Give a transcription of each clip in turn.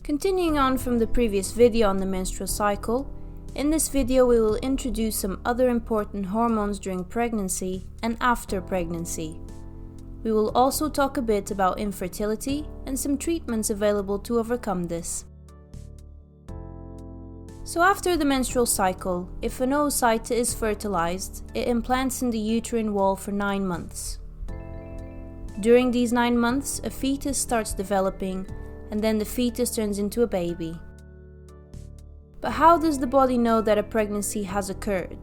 Continuing on from the previous video on the menstrual cycle, in this video we will introduce some other important hormones during pregnancy and after pregnancy. We will also talk a bit about infertility and some treatments available to overcome this. So after the menstrual cycle, if an oocyte is fertilized, it implants in the uterine wall for 9 months. During these 9 months, a fetus starts developing, and then the fetus turns into a baby. But how does the body know that a pregnancy has occurred?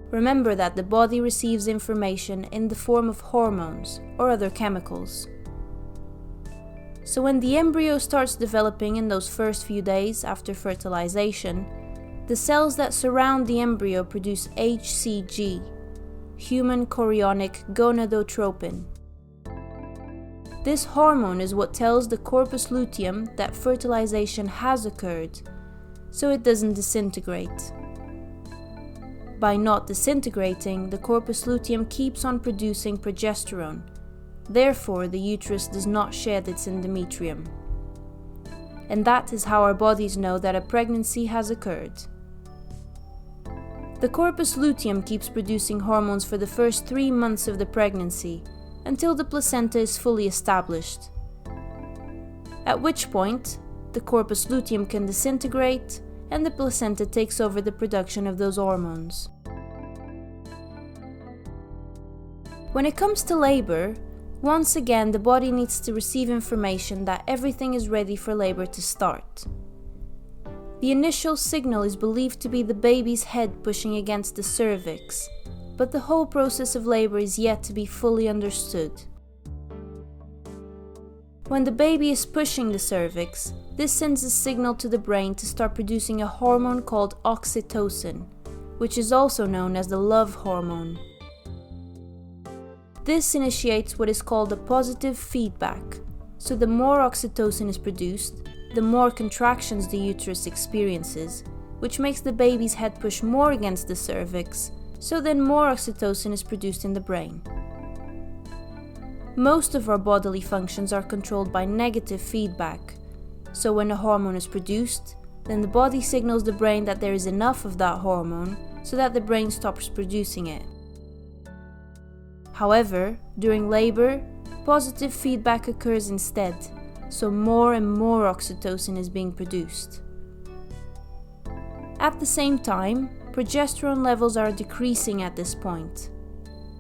Remember that the body receives information in the form of hormones or other chemicals. So when the embryo starts developing in those first few days after fertilization, the cells that surround the embryo produce HCG, human chorionic gonadotropin. This hormone is what tells the corpus luteum that fertilization has occurred, so it doesn't disintegrate. By not disintegrating, the corpus luteum keeps on producing progesterone. Therefore, the uterus does not shed its endometrium. And that is how our bodies know that a pregnancy has occurred. The corpus luteum keeps producing hormones for the first 3 months of the pregnancy, until the placenta is fully established. At which point, the corpus luteum can disintegrate and the placenta takes over the production of those hormones. When it comes to labor, once again the body needs to receive information that everything is ready for labor to start. The initial signal is believed to be the baby's head pushing against the cervix, but the whole process of labor is yet to be fully understood. When the baby is pushing the cervix, this sends a signal to the brain to start producing a hormone called oxytocin, which is also known as the love hormone. This initiates what is called a positive feedback, so the more oxytocin is produced, the more contractions the uterus experiences, which makes the baby's head push more against the cervix, so then more oxytocin is produced in the brain. Most of our bodily functions are controlled by negative feedback, so when a hormone is produced, then the body signals the brain that there is enough of that hormone so that the brain stops producing it. However, during labor, positive feedback occurs instead, so more and more oxytocin is being produced. At the same time, progesterone levels are decreasing at this point.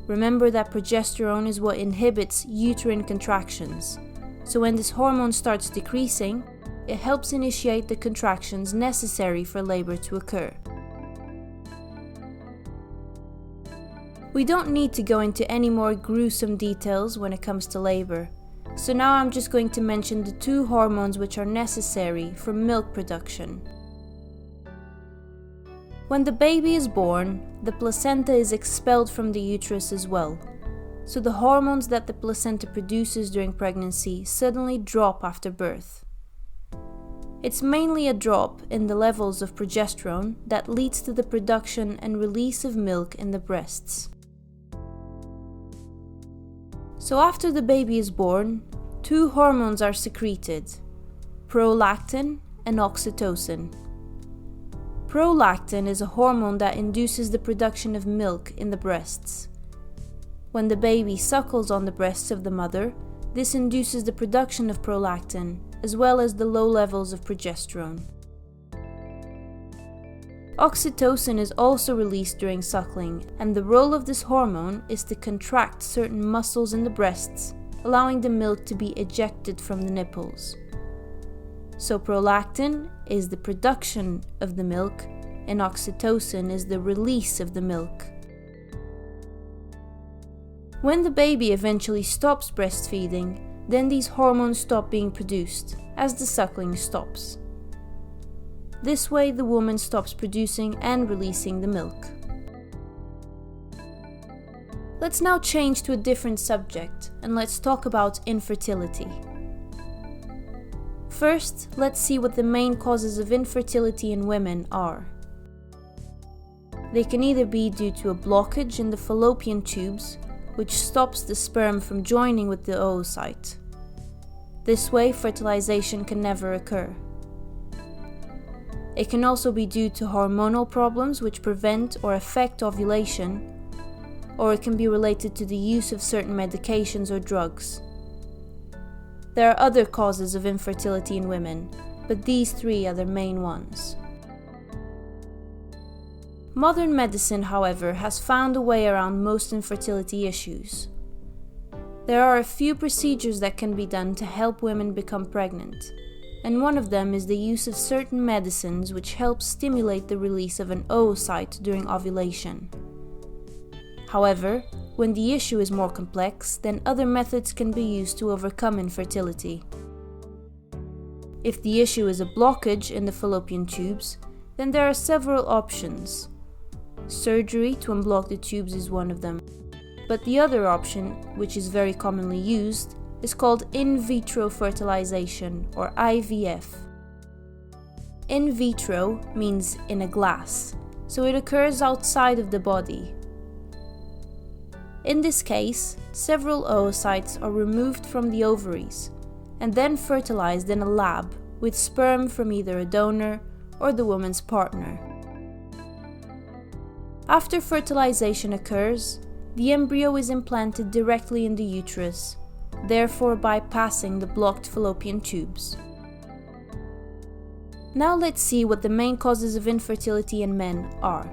Remember that progesterone is what inhibits uterine contractions, so when this hormone starts decreasing, it helps initiate the contractions necessary for labor to occur. We don't need to go into any more gruesome details when it comes to labor, so now I'm just going to mention the 2 hormones which are necessary for milk production. When the baby is born, the placenta is expelled from the uterus as well, so the hormones that the placenta produces during pregnancy suddenly drop after birth. It's mainly a drop in the levels of progesterone that leads to the production and release of milk in the breasts. So after the baby is born, 2 hormones are secreted, prolactin and oxytocin. Prolactin is a hormone that induces the production of milk in the breasts. When the baby suckles on the breasts of the mother, this induces the production of prolactin, as well as the low levels of progesterone. Oxytocin is also released during suckling, and the role of this hormone is to contract certain muscles in the breasts, allowing the milk to be ejected from the nipples. So prolactin is the production of the milk, and oxytocin is the release of the milk. When the baby eventually stops breastfeeding, then these hormones stop being produced, as the suckling stops. This way the woman stops producing and releasing the milk. Let's now change to a different subject, and let's talk about infertility. First, let's see what the main causes of infertility in women are. They can either be due to a blockage in the fallopian tubes, which stops the sperm from joining with the oocyte. This way, fertilization can never occur. It can also be due to hormonal problems which prevent or affect ovulation, or it can be related to the use of certain medications or drugs. There are other causes of infertility in women, but these three are the main ones. Modern medicine, however, has found a way around most infertility issues. There are a few procedures that can be done to help women become pregnant, and one of them is the use of certain medicines which help stimulate the release of an oocyte during ovulation. However, when the issue is more complex, then other methods can be used to overcome infertility. If the issue is a blockage in the fallopian tubes, then there are several options. Surgery to unblock the tubes is one of them, but the other option, which is very commonly used, is called in vitro fertilization, or IVF. In vitro means in a glass, so it occurs outside of the body. In this case, several oocytes are removed from the ovaries and then fertilized in a lab with sperm from either a donor or the woman's partner. After fertilization occurs, the embryo is implanted directly in the uterus, therefore bypassing the blocked fallopian tubes. Now let's see what the main causes of infertility in men are.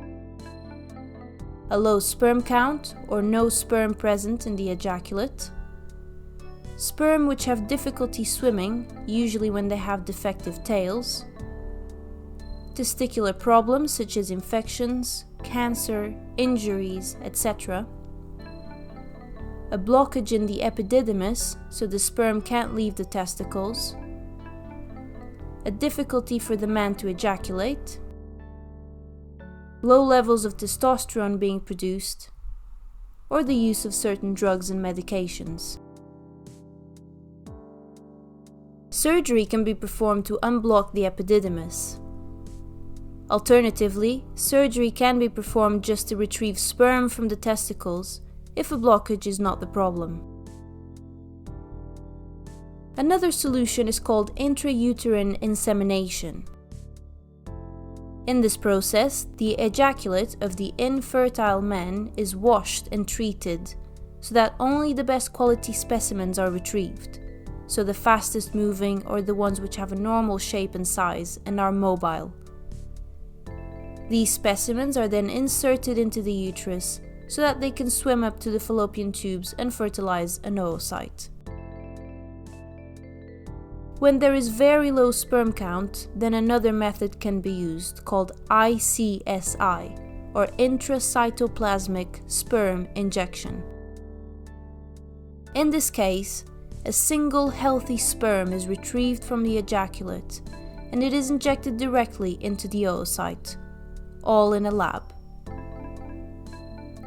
A low sperm count or no sperm present in the ejaculate. Sperm which have difficulty swimming, usually when they have defective tails. Testicular problems such as infections, cancer, injuries, etc. A blockage in the epididymis, so the sperm can't leave the testicles. A difficulty for the man to ejaculate. Low levels of testosterone being produced, or the use of certain drugs and medications. Surgery can be performed to unblock the epididymis. Alternatively, surgery can be performed just to retrieve sperm from the testicles if a blockage is not the problem. Another solution is called intrauterine insemination. In this process, the ejaculate of the infertile man is washed and treated so that only the best quality specimens are retrieved, so the fastest moving or the ones which have a normal shape and size and are mobile. These specimens are then inserted into the uterus so that they can swim up to the fallopian tubes and fertilize an oocyte. When there is very low sperm count, then another method can be used called ICSI, or intracytoplasmic sperm injection. In this case, a single healthy sperm is retrieved from the ejaculate and it is injected directly into the oocyte, all in a lab.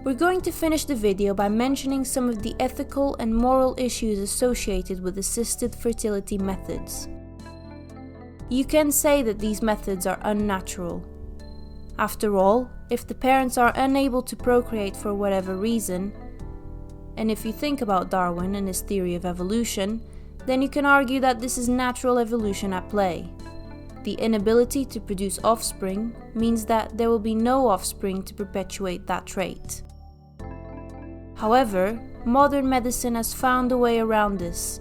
We're going to finish the video by mentioning some of the ethical and moral issues associated with assisted fertility methods. You can say that these methods are unnatural. After all, if the parents are unable to procreate for whatever reason, and if you think about Darwin and his theory of evolution, then you can argue that this is natural evolution at play. The inability to produce offspring means that there will be no offspring to perpetuate that trait. However, modern medicine has found a way around this.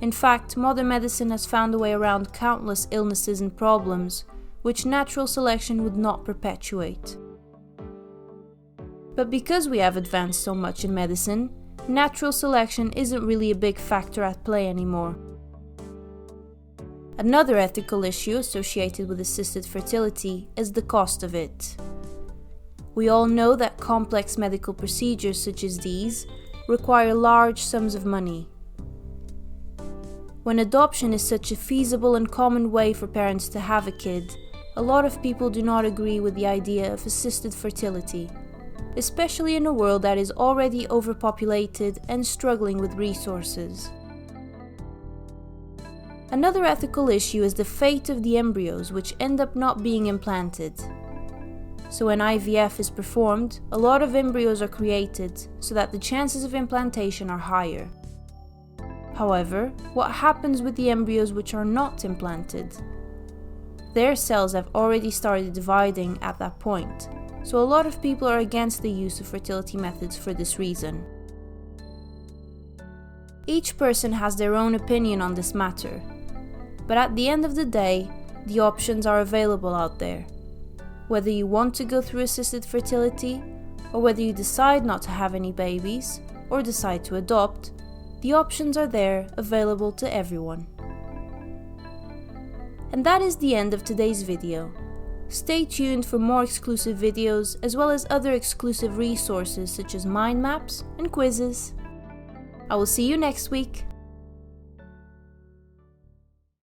In fact, modern medicine has found a way around countless illnesses and problems which natural selection would not perpetuate. But because we have advanced so much in medicine, natural selection isn't really a big factor at play anymore. Another ethical issue associated with assisted fertility is the cost of it. We all know that complex medical procedures such as these require large sums of money. When adoption is such a feasible and common way for parents to have a kid, a lot of people do not agree with the idea of assisted fertility, especially in a world that is already overpopulated and struggling with resources. Another ethical issue is the fate of the embryos which end up not being implanted. So when IVF is performed, a lot of embryos are created so that the chances of implantation are higher. However, what happens with the embryos which are not implanted? Their cells have already started dividing at that point, so a lot of people are against the use of fertility methods for this reason. Each person has their own opinion on this matter, but at the end of the day, the options are available out there. Whether you want to go through assisted fertility, or whether you decide not to have any babies, or decide to adopt, the options are there, available to everyone. And that is the end of today's video. Stay tuned for more exclusive videos, as well as other exclusive resources such as mind maps and quizzes. I will see you next week.